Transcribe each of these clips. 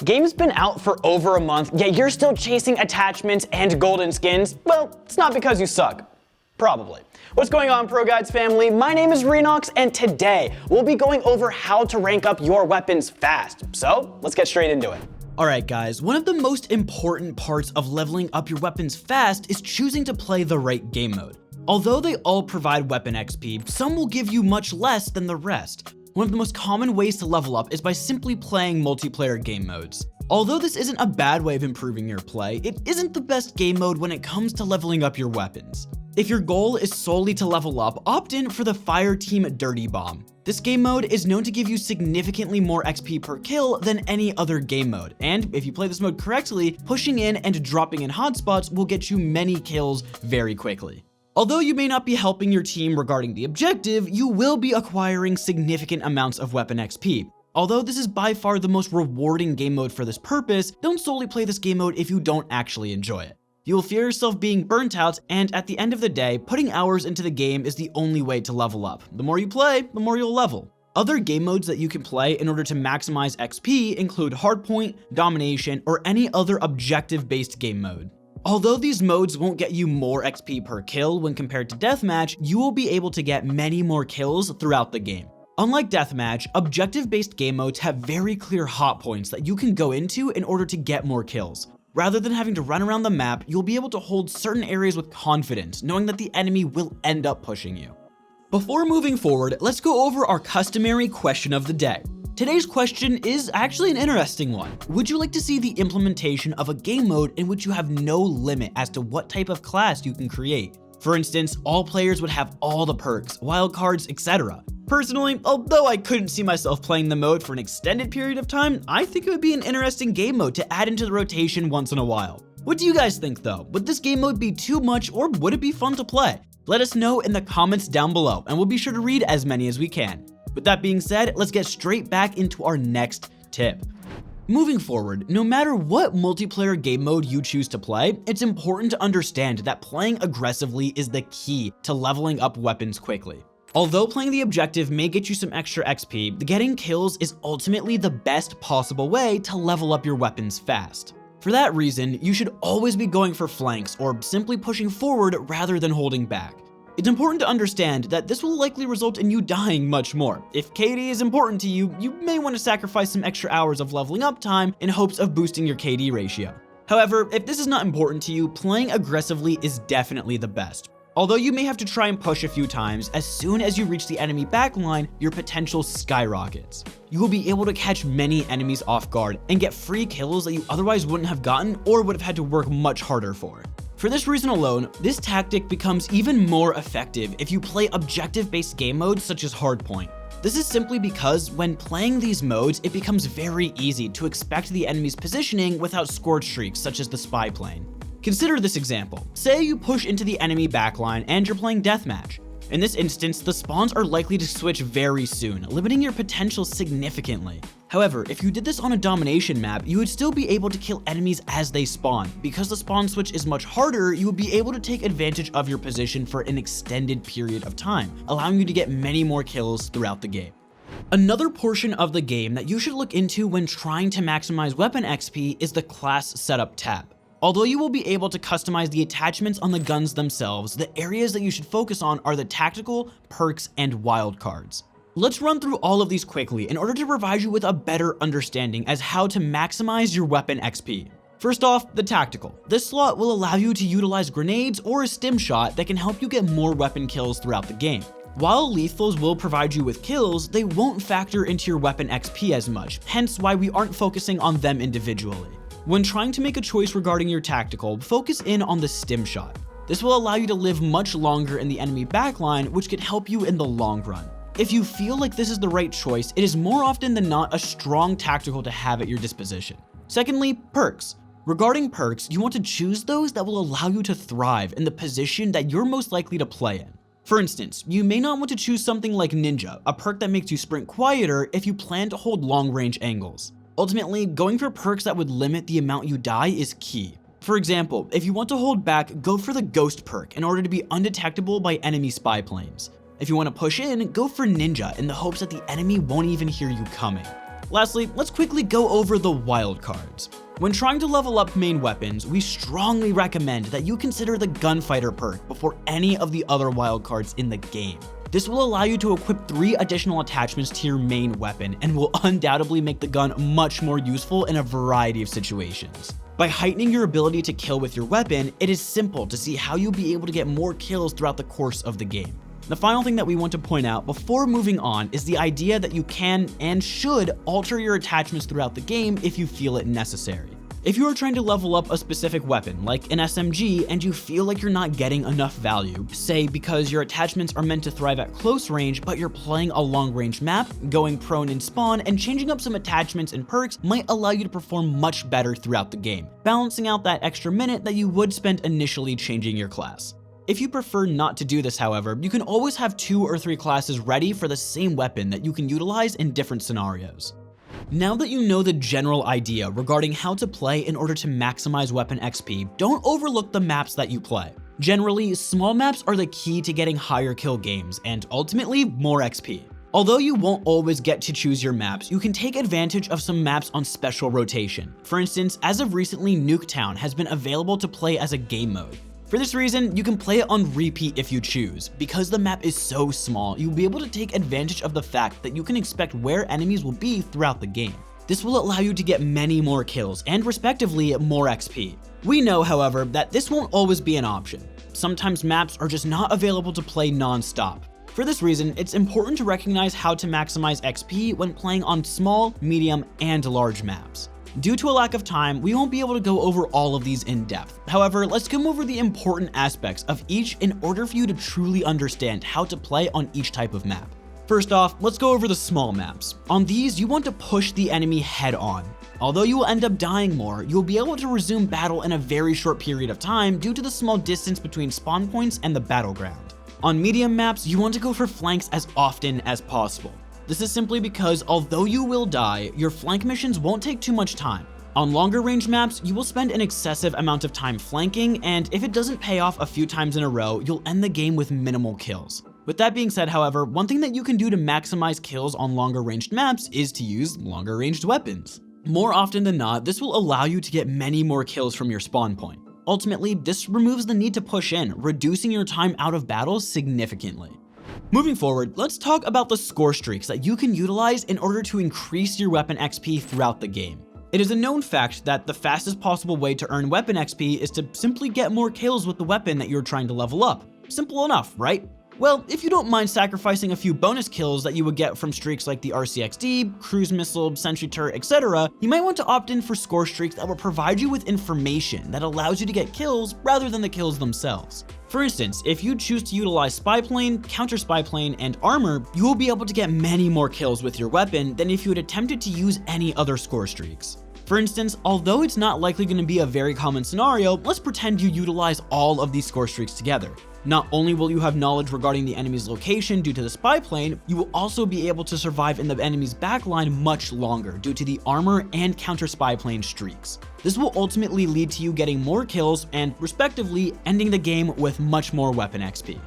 Game's been out for over a month, yet you're still chasing attachments and golden skins? Well, it's not because you suck. Probably. What's going on, ProGuides family? My name is Renox, and today we'll be going over how to rank up your weapons fast. So, let's get straight into it. Alright guys, one of the most important parts of leveling up your weapons fast is choosing to play the right game mode. Although they all provide weapon XP, some will give you much less than the rest. One of the most common ways to level up is by simply playing multiplayer game modes. Although this isn't a bad way of improving your play, it isn't the best game mode when it comes to leveling up your weapons. If your goal is solely to level up, opt in for the Fireteam Dirty Bomb. This game mode is known to give you significantly more XP per kill than any other game mode, and if you play this mode correctly, pushing in and dropping in hotspots will get you many kills very quickly. Although you may not be helping your team regarding the objective, you will be acquiring significant amounts of weapon XP. Although this is by far the most rewarding game mode for this purpose, don't solely play this game mode if you don't actually enjoy it. You will fear yourself being burnt out, and at the end of the day, putting hours into the game is the only way to level up. The more you play, the more you'll level. Other game modes that you can play in order to maximize XP include Hardpoint, Domination, or any other objective-based game mode. Although these modes won't get you more XP per kill when compared to Deathmatch, you will be able to get many more kills throughout the game. Unlike Deathmatch, objective-based game modes have very clear hotpoints that you can go into in order to get more kills. Rather than having to run around the map, you'll be able to hold certain areas with confidence, knowing that the enemy will end up pushing you. Before moving forward, let's go over our customary question of the day. Today's question is actually an interesting one. Would you like to see the implementation of a game mode in which you have no limit as to what type of class you can create? For instance, all players would have all the perks, wildcards, etc. Personally, although I couldn't see myself playing the mode for an extended period of time, I think it would be an interesting game mode to add into the rotation once in a while. What do you guys think though? Would this game mode be too much, or would it be fun to play? Let us know in the comments down below, and we'll be sure to read as many as we can. With that being said, let's get straight back into our next tip. Moving forward, no matter what multiplayer game mode you choose to play, it's important to understand that playing aggressively is the key to leveling up weapons quickly. Although playing the objective may get you some extra XP, getting kills is ultimately the best possible way to level up your weapons fast. For that reason, you should always be going for flanks or simply pushing forward rather than holding back. It's important to understand that this will likely result in you dying much more. If KD is important to you, you may want to sacrifice some extra hours of leveling up time in hopes of boosting your KD ratio. However, if this is not important to you, playing aggressively is definitely the best. Although you may have to try and push a few times, as soon as you reach the enemy backline, your potential skyrockets. You will be able to catch many enemies off guard and get free kills that you otherwise wouldn't have gotten or would have had to work much harder for. For this reason alone, this tactic becomes even more effective if you play objective-based game modes such as Hardpoint. This is simply because when playing these modes, it becomes very easy to expect the enemy's positioning without scorch streaks such as the spy plane. Consider this example. Say you push into the enemy backline and you're playing Deathmatch. In this instance, the spawns are likely to switch very soon, limiting your potential significantly. However, if you did this on a domination map, you would still be able to kill enemies as they spawn. Because the spawn switch is much harder, you would be able to take advantage of your position for an extended period of time, allowing you to get many more kills throughout the game. Another portion of the game that you should look into when trying to maximize weapon XP is the class setup tab. Although you will be able to customize the attachments on the guns themselves, the areas that you should focus on are the tactical, perks, and wildcards. Let's run through all of these quickly in order to provide you with a better understanding as how to maximize your weapon XP. First off, the tactical. This slot will allow you to utilize grenades or a stim shot that can help you get more weapon kills throughout the game. While lethals will provide you with kills, they won't factor into your weapon XP as much, hence why we aren't focusing on them individually. When trying to make a choice regarding your tactical, focus in on the stim shot. This will allow you to live much longer in the enemy backline, which can help you in the long run. If you feel like this is the right choice, it is more often than not a strong tactical to have at your disposition. Secondly, perks. Regarding perks, you want to choose those that will allow you to thrive in the position that you're most likely to play in. For instance, you may not want to choose something like Ninja, a perk that makes you sprint quieter if you plan to hold long-range angles. Ultimately, going for perks that would limit the amount you die is key. For example, if you want to hold back, go for the Ghost perk in order to be undetectable by enemy spy planes. If you want to push in, go for Ninja in the hopes that the enemy won't even hear you coming. Lastly, let's quickly go over the wildcards. When trying to level up main weapons, we strongly recommend that you consider the Gunfighter perk before any of the other wildcards in the game. This will allow you to equip 3 additional attachments to your main weapon and will undoubtedly make the gun much more useful in a variety of situations. By heightening your ability to kill with your weapon, it is simple to see how you'll be able to get more kills throughout the course of the game. The final thing that we want to point out before moving on is the idea that you can and should alter your attachments throughout the game if you feel it necessary. If you are trying to level up a specific weapon, like an SMG, and you feel like you're not getting enough value, say because your attachments are meant to thrive at close range, but you're playing a long-range map, going prone in spawn, and changing up some attachments and perks might allow you to perform much better throughout the game, balancing out that extra minute that you would spend initially changing your class. If you prefer not to do this, however, you can always have 2 or 3 classes ready for the same weapon that you can utilize in different scenarios. Now that you know the general idea regarding how to play in order to maximize weapon XP, don't overlook the maps that you play. Generally, small maps are the key to getting higher kill games and ultimately more XP. Although you won't always get to choose your maps, you can take advantage of some maps on special rotation. For instance, as of recently, Nuketown has been available to play as a game mode. For this reason, you can play it on repeat if you choose. Because the map is so small, you'll be able to take advantage of the fact that you can expect where enemies will be throughout the game. This will allow you to get many more kills and respectively more XP. We know, however, that this won't always be an option. Sometimes maps are just not available to play non-stop. For this reason, it's important to recognize how to maximize XP when playing on small, medium, and large maps. Due to a lack of time, we won't be able to go over all of these in depth. However, let's go over the important aspects of each in order for you to truly understand how to play on each type of map. First off, let's go over the small maps. On these, you want to push the enemy head on. Although you will end up dying more, you will be able to resume battle in a very short period of time due to the small distance between spawn points and the battleground. On medium maps, you want to go for flanks as often as possible. This is simply because although you will die, your flank missions won't take too much time. On longer range maps, you will spend an excessive amount of time flanking, and if it doesn't pay off a few times in a row, you'll end the game with minimal kills. With that being said, however, one thing that you can do to maximize kills on longer ranged maps is to use longer ranged weapons. More often than not, this will allow you to get many more kills from your spawn point. Ultimately, this removes the need to push in, reducing your time out of battle significantly. Moving forward, let's talk about the score streaks that you can utilize in order to increase your weapon XP throughout the game. It is a known fact that the fastest possible way to earn weapon XP is to simply get more kills with the weapon that you're trying to level up. Simple enough, right? Well, if you don't mind sacrificing a few bonus kills that you would get from streaks like the RCXD, cruise missile, sentry turret, etc., you might want to opt in for score streaks that will provide you with information that allows you to get kills rather than the kills themselves. For instance, if you choose to utilize spy plane, counter spy plane, and armor, you will be able to get many more kills with your weapon than if you had attempted to use any other score streaks. For instance, although it's not likely going to be a very common scenario, let's pretend you utilize all of these score streaks together. Not only will you have knowledge regarding the enemy's location due to the spy plane, you will also be able to survive in the enemy's backline much longer due to the armor and counter spy plane streaks. This will ultimately lead to you getting more kills and, respectively, ending the game with much more weapon XP.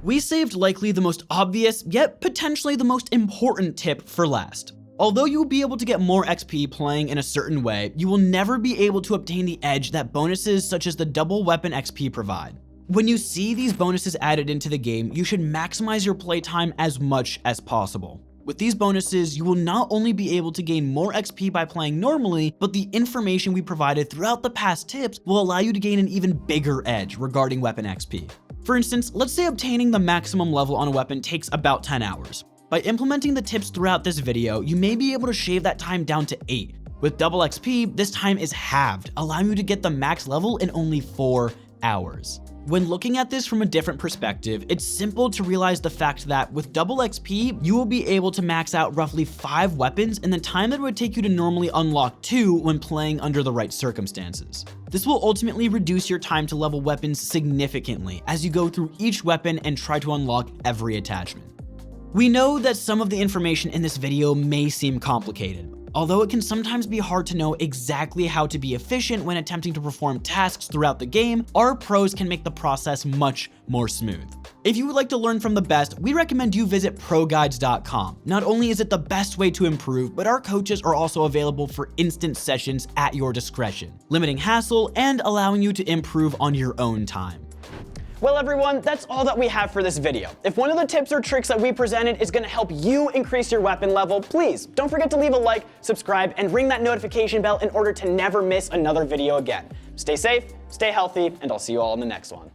We saved likely the most obvious, yet potentially the most important tip for last. Although you will be able to get more XP playing in a certain way, you will never be able to obtain the edge that bonuses such as the double weapon XP provide. When you see these bonuses added into the game, you should maximize your playtime as much as possible. With these bonuses, you will not only be able to gain more XP by playing normally, but the information we provided throughout the past tips will allow you to gain an even bigger edge regarding weapon XP. For instance, let's say obtaining the maximum level on a weapon takes about 10 hours. By implementing the tips throughout this video, you may be able to shave that time down to 8. With double XP, this time is halved, allowing you to get the max level in only 4 hours. When looking at this from a different perspective, it's simple to realize the fact that with double XP, you will be able to max out roughly 5 weapons in the time that it would take you to normally unlock 2 when playing under the right circumstances. This will ultimately reduce your time to level weapons significantly as you go through each weapon and try to unlock every attachment. We know that some of the information in this video may seem complicated. Although it can sometimes be hard to know exactly how to be efficient when attempting to perform tasks throughout the game, our pros can make the process much more smooth. If you would like to learn from the best, we recommend you visit ProGuides.com. Not only is it the best way to improve, but our coaches are also available for instant sessions at your discretion, limiting hassle and allowing you to improve on your own time. Well everyone, that's all that we have for this video. If one of the tips or tricks that we presented is going to help you increase your weapon level, please don't forget to leave a like, subscribe, and ring that notification bell in order to never miss another video again. Stay safe, stay healthy, and I'll see you all in the next one.